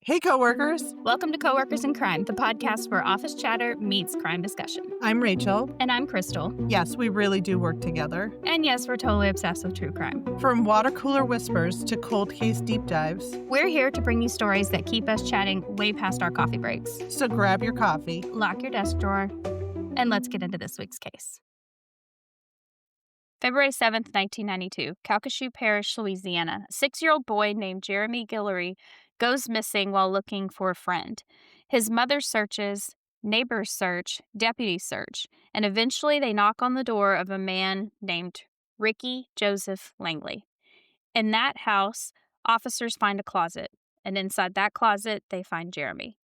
Hey, coworkers. Welcome to Coworkers in Crime, the podcast where office chatter meets crime discussion. I'm Rachel. And I'm Crystal. Yes, we really do work together. And yes, we're totally obsessed with true crime. From water cooler whispers to cold case deep dives, we're here to bring you stories that keep us chatting way past our coffee breaks. So grab your coffee, lock your desk drawer, and let's get into this week's case. February 7th, 1992, Calcasieu Parish, Louisiana. A 6-year-old boy named Jeremy Guillory goes missing while looking for a friend. His mother searches, neighbors search, deputies search, and eventually they knock on the door of a man named Ricky Joseph Langley. In that house, officers find a closet, and inside that closet, they find Jeremy.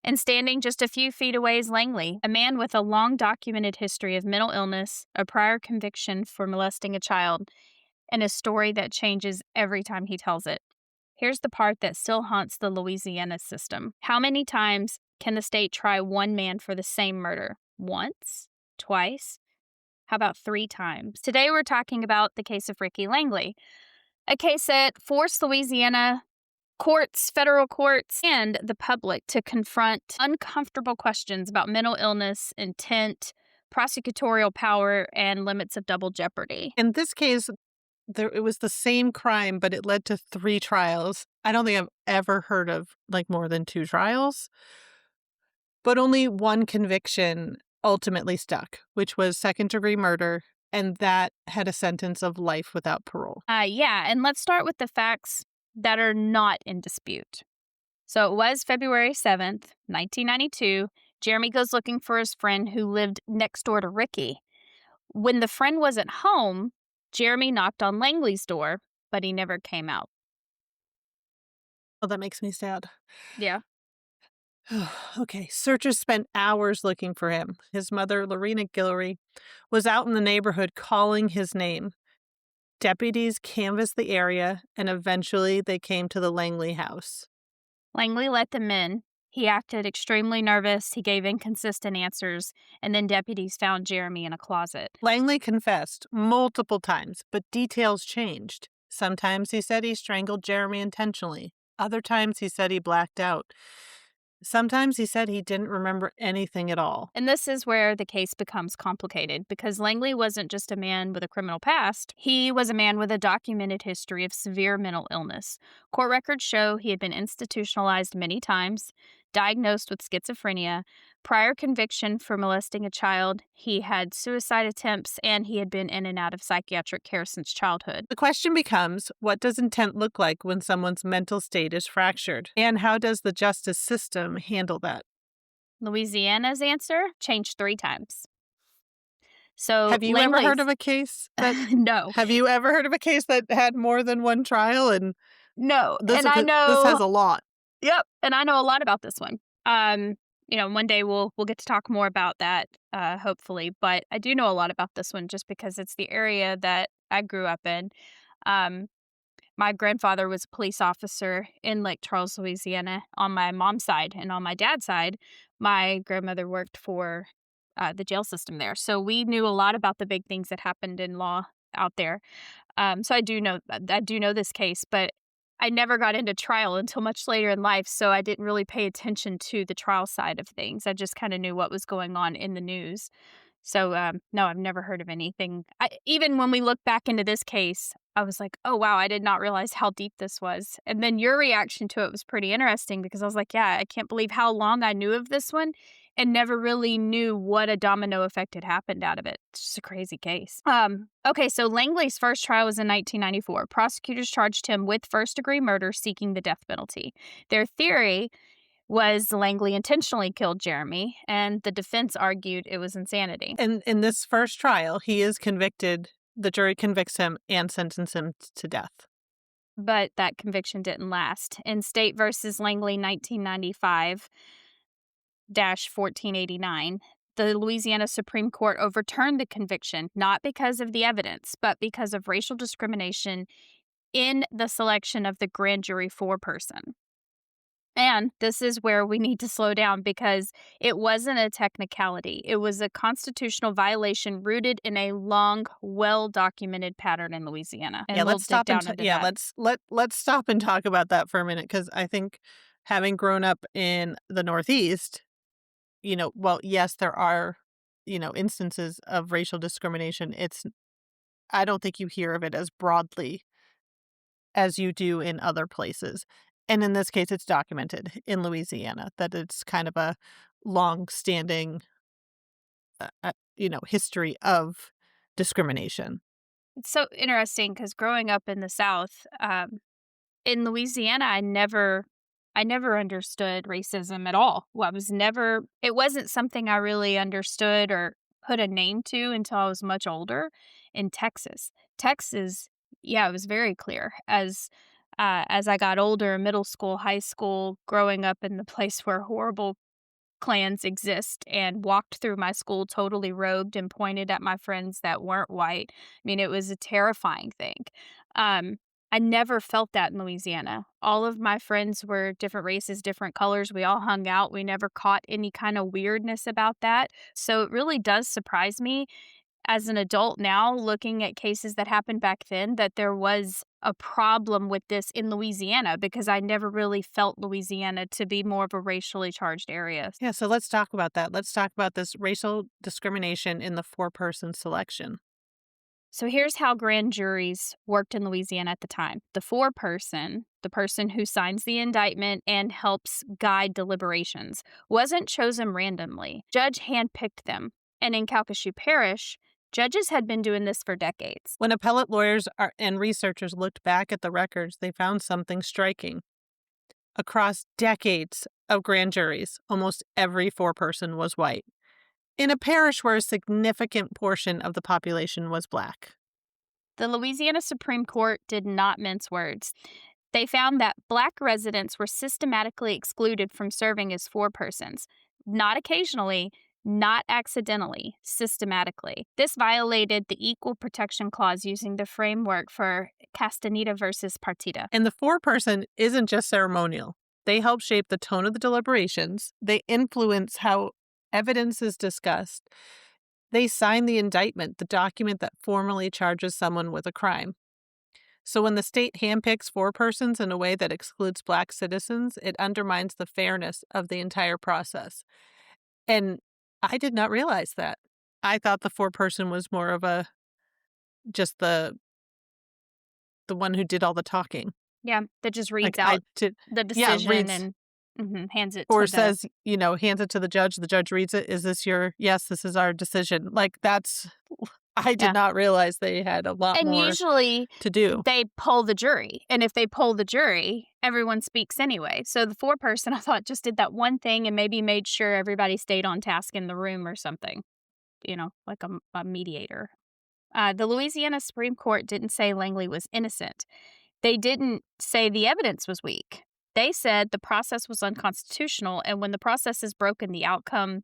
And standing just a few feet away is Langley, a man with a long documented history of mental illness, a prior conviction for molesting a child, and a story that changes every time he tells it. Here's the part that still haunts the Louisiana system. How many times can the state try one man for the same murder? Once? Twice? How about 3 times? Today we're talking about the case of Ricky Langley, a case that forced Louisiana courts, federal courts, and the public to confront uncomfortable questions about mental illness, intent, prosecutorial power, and limits of double jeopardy. In this case, it was the same crime, but it led to 3 trials. I don't think I've ever heard of more than 2 trials, but only 1 conviction ultimately stuck, which was second-degree murder, and that had a sentence of life without parole. And let's start with the facts that are not in dispute. So it was February 7th, 1992. Jeremy goes looking for his friend who lived next door to Ricky. When the friend wasn't home, Jeremy knocked on Langley's door, but he never came out. Oh, that makes me sad. Yeah. Okay, searchers spent hours looking for him. His mother, Ricky Joseph, was out in the neighborhood calling his name. Deputies canvassed the area, and eventually they came to the Langley house. Langley let them in. He acted extremely nervous. He gave inconsistent answers, and then deputies found Jeremy in a closet. Langley confessed multiple times, but details changed. Sometimes he said he strangled Jeremy intentionally. Other times he said he blacked out. Sometimes he said he didn't remember anything at all. And this is where the case becomes complicated, because Langley wasn't just a man with a criminal past. He was a man with a documented history of severe mental illness. Court records show he had been institutionalized many times, diagnosed with schizophrenia, prior conviction for molesting a child, he had suicide attempts, and he had been in and out of psychiatric care since childhood. The question becomes, what does intent look like when someone's mental state is fractured? And how does the justice system handle that? Louisiana's answer changed 3 times. So have you ever heard of a case that No. Have you ever heard of a case that had more than 1 trial? And no. I know this has a lot. Yep. And I know a lot about this one. One day we'll get to talk more about that, hopefully. But I do know a lot about this one just because it's the area that I grew up in. My grandfather was a police officer in Lake Charles, Louisiana, on my mom's side. And on my dad's side, my grandmother worked for the jail system there. So we knew a lot about the big things that happened in law out there. So I do know this case, but I never got into trial until much later in life, so I didn't really pay attention to the trial side of things. I just kind of knew what was going on in the news. So, no, I've never heard of anything. Even when we look back into this case, I was like, oh, wow, I did not realize how deep this was. And then your reaction to it was pretty interesting because I was like, yeah, I can't believe how long I knew of this one and never really knew what a domino effect had happened out of it. It's just a crazy case. Okay, so Langley's first trial was in 1994. Prosecutors charged him with first-degree murder seeking the death penalty. Their theory was Langley intentionally killed Jeremy, and the defense argued it was insanity. And in this first trial, he is convicted. The jury convicts him and sentences him to death. But that conviction didn't last. In State v. Langley 1995-1489, the Louisiana Supreme Court overturned the conviction, not because of the evidence, but because of racial discrimination in the selection of the grand jury foreperson. And this is where we need to slow down because it wasn't a technicality. It was a constitutional violation rooted in a long, well-documented pattern in Louisiana. And let's stop and talk about that for a minute because I think having grown up in the Northeast, well, yes, there are, instances of racial discrimination. I don't think you hear of it as broadly as you do in other places. And in this case, it's documented in Louisiana that it's kind of a long-standing, history of discrimination. It's so interesting because growing up in the South, in Louisiana, I never understood racism at all. Well, it wasn't something I really understood or put a name to until I was much older. In Texas, yeah, it was very clear as I got older, middle school, high school, growing up in the place where horrible clans exist, and walked through my school totally robed and pointed at my friends that weren't white. I mean, it was a terrifying thing. Um, I never felt that in Louisiana. All of my friends were different races, different colors. We all hung out. We never caught any kind of weirdness about that. So it really does surprise me as an adult now, looking at cases that happened back then, that there was a problem with this in Louisiana, because I never really felt Louisiana to be more of a racially charged area. Yeah, so let's talk about that. Let's talk about this racial discrimination in the four-person selection. So here's how grand juries worked in Louisiana at the time. The foreperson, the person who signs the indictment and helps guide deliberations, wasn't chosen randomly. Judge handpicked them. And in Calcasieu Parish, judges had been doing this for decades. When appellate lawyers and researchers looked back at the records, they found something striking. Across decades of grand juries, almost every foreperson was white, in a parish where a significant portion of the population was Black. The Louisiana Supreme Court did not mince words. They found that Black residents were systematically excluded from serving as forepersons, not occasionally, not accidentally, systematically. This violated the Equal Protection Clause using the framework for Castaneda versus Partida. And the foreperson isn't just ceremonial. They help shape the tone of the deliberations. They influence how evidence is discussed. They sign the indictment, the document that formally charges someone with a crime. So when the state handpicks forepersons in a way that excludes Black citizens, it undermines the fairness of the entire process. And I did not realize that. I thought the foreperson was more of just the one who did all the talking. Yeah, that just reads Like out the yeah, decision reads and hands it or to says, hands it to the judge reads it. Is this yes, this is our decision. Like I did yeah. not realize they had a lot And more usually to do. they poll the jury. And if they poll the jury, everyone speaks anyway. So the foreperson, I thought, just did that one thing and maybe made sure everybody stayed on task in the room or something, like a mediator. The Louisiana Supreme Court didn't say Langley was innocent. They didn't say the evidence was weak. They said the process was unconstitutional, and when the process is broken, the outcome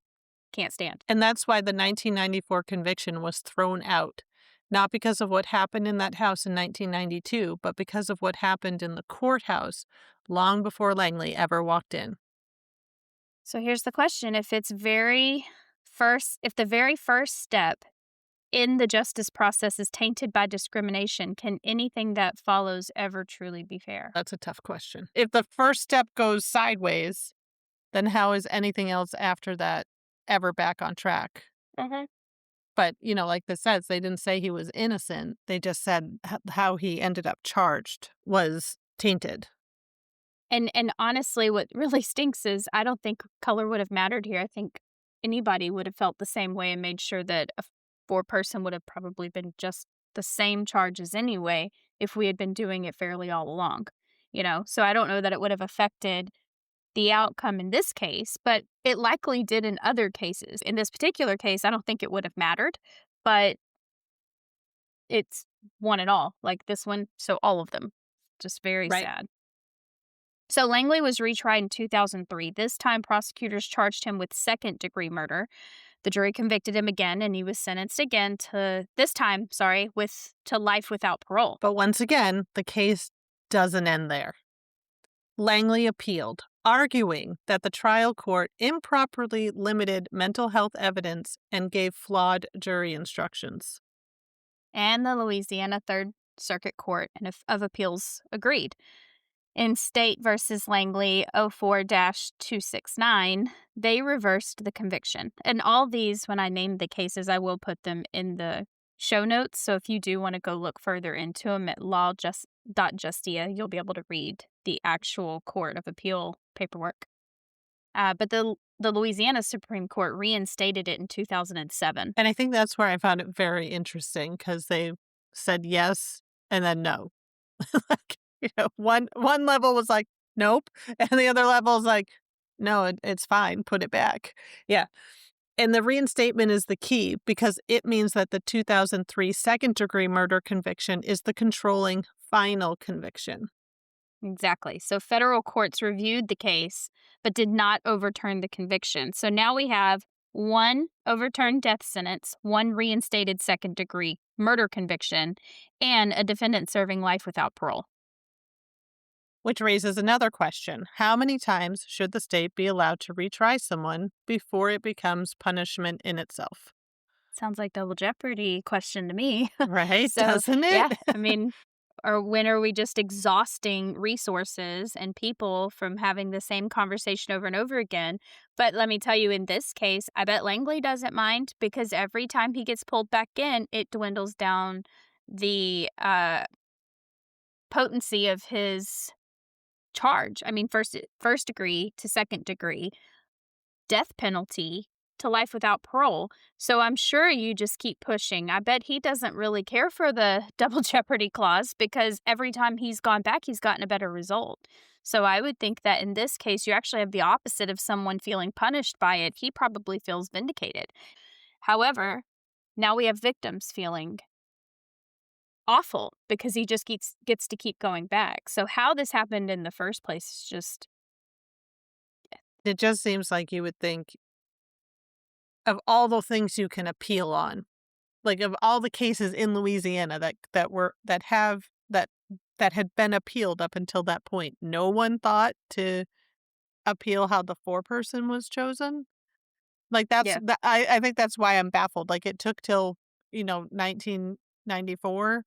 can't stand. And that's why the 1994 conviction was thrown out, not because of what happened in that house in 1992, but because of what happened in the courthouse long before Langley ever walked in. So here's the question. If the very first step in the justice process is tainted by discrimination, can anything that follows ever truly be fair? That's a tough question. If the first step goes sideways, then how is anything else after that ever back on track? Mm-hmm. But, like this says, they didn't say he was innocent. They just said how he ended up charged was tainted. And honestly, what really stinks is I don't think color would have mattered here. I think anybody would have felt the same way and made sure that a foreperson would have probably been just the same charges anyway if we had been doing it fairly all along. So I don't know that it would have affected the outcome in this case, but it likely did in other cases. In this particular case, I don't think it would have mattered, but it's one and all, like this one. So all of them, just very Right. sad. So Langley was retried in 2003. This time, prosecutors charged him with second-degree murder. The jury convicted him again, and he was sentenced again to life without parole. But once again, the case doesn't end there. Langley appealed, arguing that the trial court improperly limited mental health evidence and gave flawed jury instructions. And the Louisiana Third Circuit Court of Appeals agreed. In State versus Langley 04-269, they reversed the conviction. And all these, when I name the cases, I will put them in the show notes. So if you do want to go look further into them at law.justia, you'll be able to read the actual Court of Appeal paperwork. But the Louisiana Supreme Court reinstated it in 2007. And I think that's where I found it very interesting because they said yes and then no. Like, one level was like, "Nope," and the other level is like, "No, it's fine, put it back." Yeah, and the reinstatement is the key because it means that the 2003 second-degree murder conviction is the controlling final conviction. Exactly. So federal courts reviewed the case but did not overturn the conviction. So now we have one overturned death sentence, one reinstated second degree murder conviction, and a defendant serving life without parole. Which raises another question. How many times should the state be allowed to retry someone before it becomes punishment in itself? Sounds like double jeopardy question to me. Right? So, Doesn't it? yeah, I mean, or when are we just exhausting resources and people from having the same conversation over and over again? But let me tell you, in this case, I bet Langley doesn't mind because every time he gets pulled back in, it dwindles down the potency of his charge. I mean, first degree to second degree, death penalty to life without parole. So I'm sure you just keep pushing. I bet he doesn't really care for the double jeopardy clause because every time he's gone back, he's gotten a better result. So I would think that in this case, you actually have the opposite of someone feeling punished by it. He probably feels vindicated. However, now we have victims feeling awful because he just gets to keep going back. So how this happened in the first place is just It just seems like you would think of all the things you can appeal on, like, of all the cases in Louisiana that had been appealed up until that point, no one thought to appeal how the foreperson was chosen? Like, yeah. I think that's why I'm baffled, like, it took till, 1994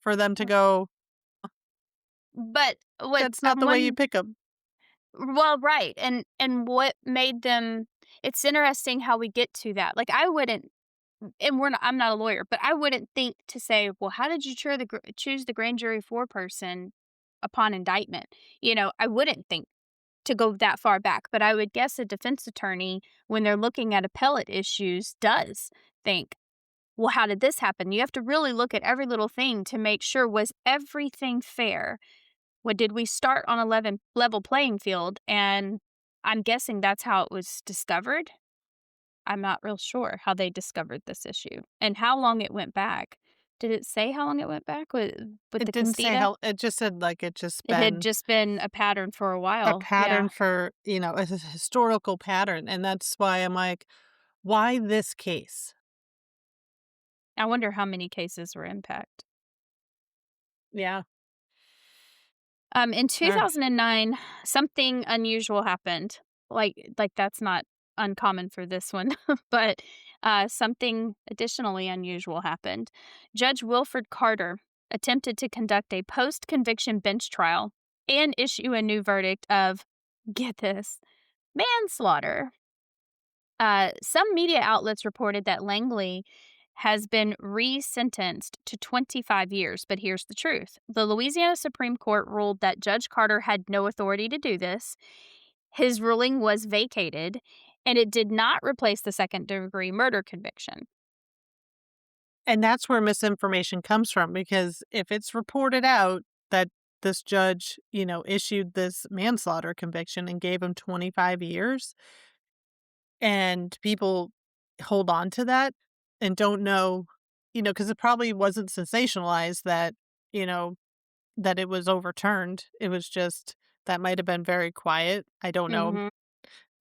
for them to go, But what "That's not the way you one pick them." well, right, and what made them it's interesting how we get to that. Like, I wouldn't and I'm not a lawyer, but I wouldn't think to say, "Well, how did you choose the grand jury foreperson upon indictment?" I wouldn't think to go that far back, but I would guess a defense attorney, when they're looking at appellate issues, does think, "Well, how did this happen?" You have to really look at every little thing to make sure, was everything fair? What did we start on a level playing field? And I'm guessing that's how it was discovered. I'm not real sure how they discovered this issue and how long it went back. Did it say how long it went back with It the didn't say Castita? how it just said, like, it just It had been just been a pattern for a a while. pattern Yeah. for, a historical pattern, and that's why I'm like, "Why this case?" I wonder how many cases were impacted. Yeah. In Er 2009, something unusual happened. Like that's not uncommon for this one, but something additionally unusual happened. Judge Wilford Carter attempted to conduct a post-conviction bench trial and issue a new verdict of, get this, manslaughter. Some media outlets reported that Langley has been resentenced to 25 years, but here's the truth. The Louisiana Supreme Court ruled that Judge Carter had no authority to do this. His ruling was vacated, and it did not replace the second-degree murder conviction. And that's where misinformation comes from because if it's reported out that this judge, issued this manslaughter conviction and gave him 25 years, and people hold on to that and don't know, because it probably wasn't sensationalized you know, that it was overturned. It was just that might have been very quiet. I don't know. Mhm.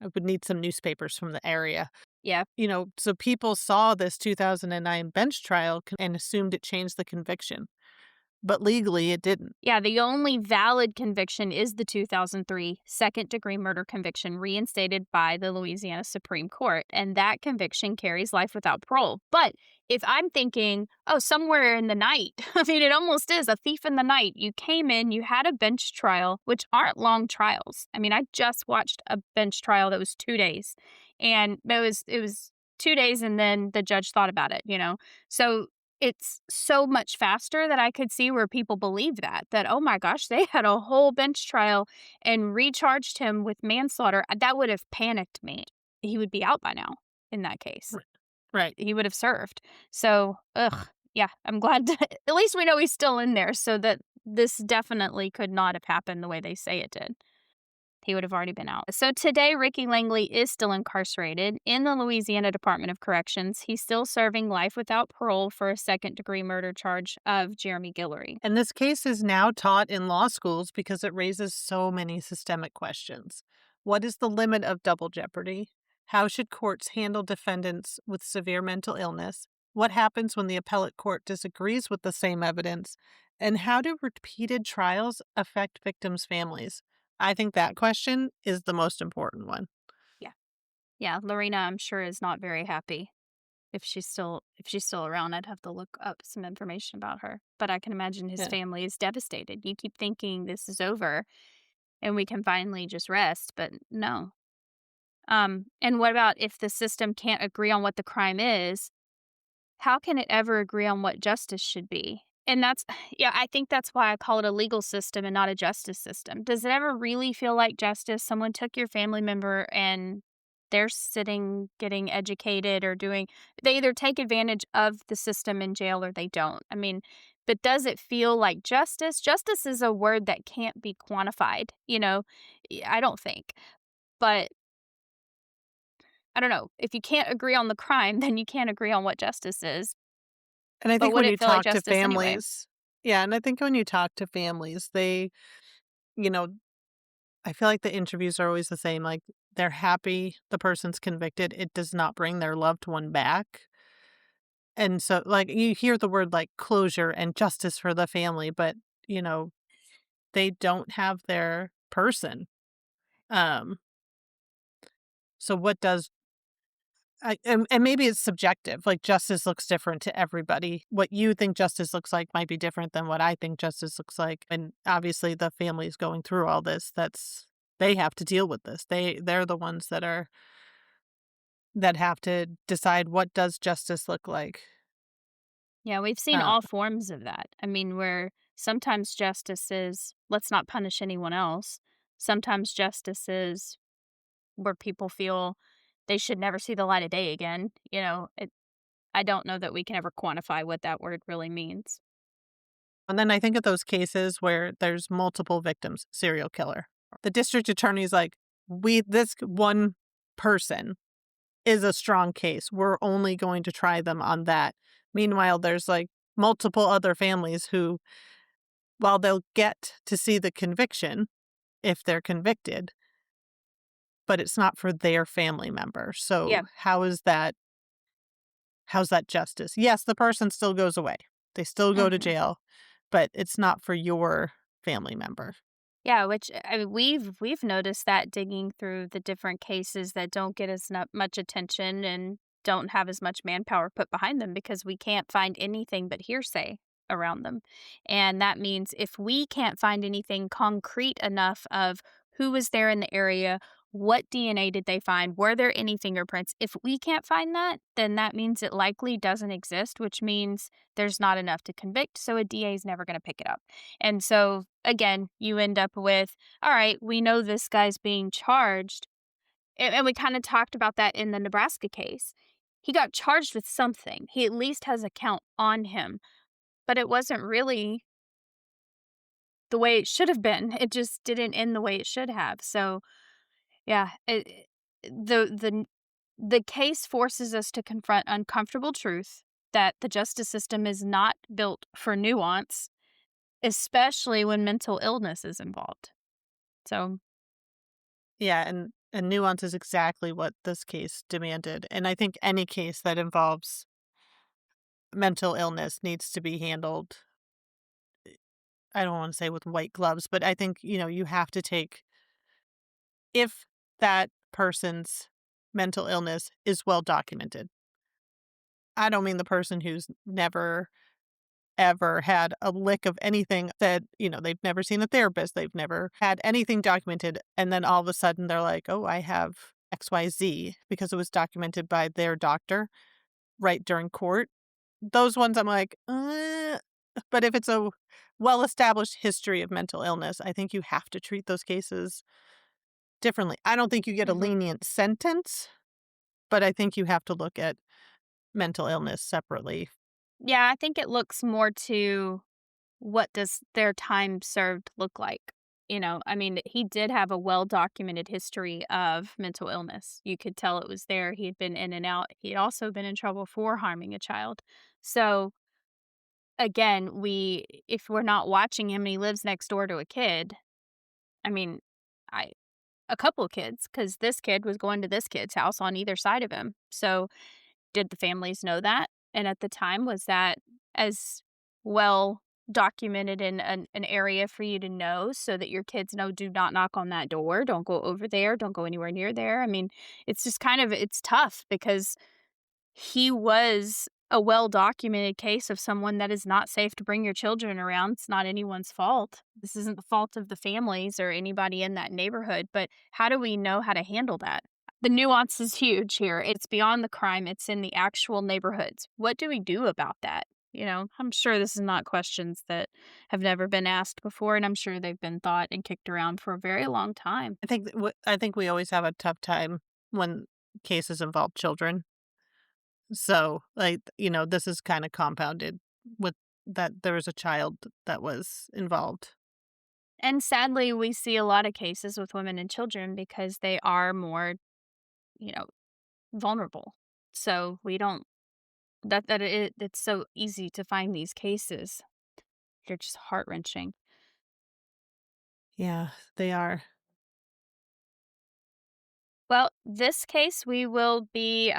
I would need some newspapers from the area. Yeah. So people saw this 2009 bench trial and assumed it changed the conviction. but legally it didn't. Yeah, the only valid conviction is the 2003 second-degree murder conviction reinstated by the Louisiana Supreme Court, and that conviction carries life without parole. But if I'm thinking, oh, somewhere in the night, I mean, it almost is a thief in the night. You came in, you had a bench trial, which aren't long trials. I mean, I just watched a bench trial that was 2 days, and it was 2 days, and then the judge thought about it, you know? So it's so much faster that I could see where people believe that, "Oh my gosh, they had a whole bench trial and recharged him with manslaughter." That would have panicked me. He would be out by now in that case. R Right. He would have served. So, ugh, yeah, I'm glad at least we know he's still in there so that this definitely could not have happened the way they say it did. He would have already been out. So today, Ricky Langley is still incarcerated in the Louisiana Department of Corrections. He's still serving life without parole for a second-degree murder charge of Jeremy Guillory. And this case is now taught in law schools because it raises so many systemic questions. What is the limit of double jeopardy? How should courts handle defendants with severe mental illness? What happens when the appellate court disagrees with the same evidence? And how do repeated trials affect victims' families? I think that question is the most important one. Yeah. Yeah, Lorena, I'm sure, is not very happy. If she's still around, I'd have to look up some information about her. But I can imagine his Yeah. family is devastated. You keep thinking this is over and we can finally just rest, but no. And what about if the system can't agree on what the crime is? How can it ever agree on what justice should be? And that's yeah, I think that's why I call it a legal system and not a justice system. Does it ever really feel like justice? Someone took your family member and they're sitting getting educated or doing they either take advantage of the system in jail or they don't. I mean, but does it feel like justice? Justice is a word that can't be quantified, you know? I don't think. But I don't know. If you can't agree on the crime, then you can't agree on what justice is. And I But think would when it you feel like talk to justice anyway? families, yeah, and I think when you talk to families, they, you know, I feel like the interviews are always the same. Like, they're happy the person's convicted. It does not bring their loved one back. And so, like, you hear the word like closure and justice for the family, but, you know, they don't have their person. Um, so what does and maybe it's subjective. Like, justice looks different to everybody. What you think justice looks like might be different than what I think justice looks like. And obviously the family's going through all this. They have to deal with this. They're the ones that have to decide what does justice look like. Yeah, we've seen Uh, all forms of that. I mean, where sometimes justice is, let's not punish anyone else. Sometimes justice is where people feel they should never see the light of day again. I don't know that we can ever quantify what that word really means. and then I think of those cases where there's multiple victims, serial killer. The district attorney's like, this one person is a strong case. We're only going to try them on that. Meanwhile, there's like multiple other families who, while they'll get to see the conviction if they're convicted, but it's not for their family member. Yeah. So how's that justice? Yes, the person still goes away. They still go to Mhm. jail, but it's not for your family member. Yeah, which I mean, we've noticed that digging through the different cases that don't get as much attention and don't have as much manpower put behind them because we can't find anything but hearsay around them. And that means if we can't find anything concrete enough of who was there in the area, what DNA did they find, were there any fingerprints? If we can't find that, then that means it likely doesn't exist, which means there's not enough to convict, so a DA is never going to pick it up. And so, again, you end up with, all right, we know this guy's being charged. And we kind of talked about that in the Nebraska case. He got charged with something. He at least has a count on him, but it wasn't really the way it should have been. It just didn't end the way it should have. So, yeah, the case forces us to confront uncomfortable truth that the justice system is not built for nuance, especially when mental illness is involved. So, Yeah, and nuance is exactly what this case demanded. And I think any case that involves mental illness needs to be handled I don't want to say with white gloves, but I think, you have to take, if that person's mental illness is well documented. I don't mean the person who's never ever had a lick of anything, that, they've never seen a therapist, they've never had anything documented, and then all of a sudden they're like, "Oh, I have XYZ," because it was documented by their doctor right during court. Those ones I'm like, but if it's a well-established history of mental illness, I think you have to treat those cases differently. I don't think you get a Mhm. lenient sentence, but I think you have to look at mental illness separately. Yeah, I think it looks more to what does their time served look like? I mean, he did have a well-documented history of mental illness. You could tell it was there. He had been in and out. He had also been in trouble for harming a child. So, again, if we're not watching him and he lives next door to a kid, I mean, I a couple of kids, because this kid was going to this kid's house on either side of him. So, did the families know that? And at the time, was that as well documented in an area for you to know so that your kids know, do not knock on that door, don't go over there, don't go anywhere near there? I mean, it's just it's tough because he was a well documented case of someone that is not safe to bring your children around. It's not anyone's fault. This isn't the fault of the families or anybody in that neighborhood, but how do we know how to handle that? The nuance is huge here. It's beyond the crime, it's in the actual neighborhoods. What do we do about that? I'm sure this is not questions that have never been asked before, and I'm sure they've been thought and kicked around for a very long time. I think we always have a tough time when cases involve children. So, like, this is kind of compounded with that there was a child that was involved. And sadly, we see a lot of cases with women and children because they are more, you know, vulnerable. So we don't it's so easy to find these cases. They're just heart-wrenching. Yeah, they are. Well, this case we will be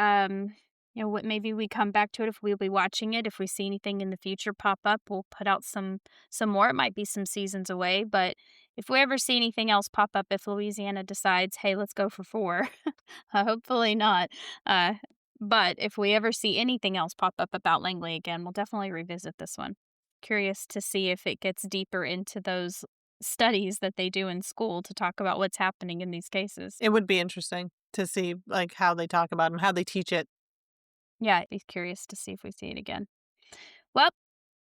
what maybe we come back to it if we'll be watching it. If we see anything in the future pop up, we'll put out some more. It might be some seasons away, but if we ever see anything else pop up, if Louisiana decides, hey, let's go for four, hopefully not. Uh, but if we ever see anything else pop up about Langley again, we'll definitely revisit this one. Curious to see if it gets deeper into those studies that they do in school to talk about what's happening in these cases. It would be interesting to see, like, how they talk about him, how they teach it. Yeah, I'd be curious to see if we see it again. Well,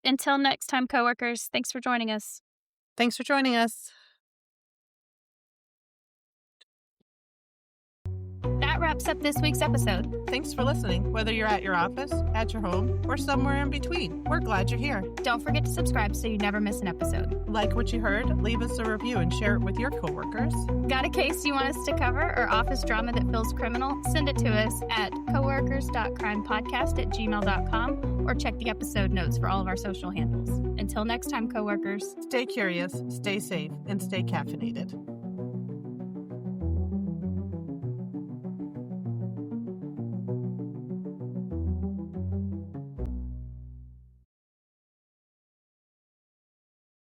until next time, coworkers, thanks for joining us. Thanks for joining us. That wraps up this week's episode. Thanks for listening, whether you're at your office, at your home, or somewhere in between. We're glad you're here. Don't forget to subscribe so you never miss an episode. Like what you heard, leave us a review and share it with your coworkers. Got a case you want us to cover or office drama that feels criminal? Send it to us at coworkers.crimepodcast@gmail.com or check the episode notes for all of our social handles. Until next time, coworkers. Stay curious, stay safe, and stay caffeinated.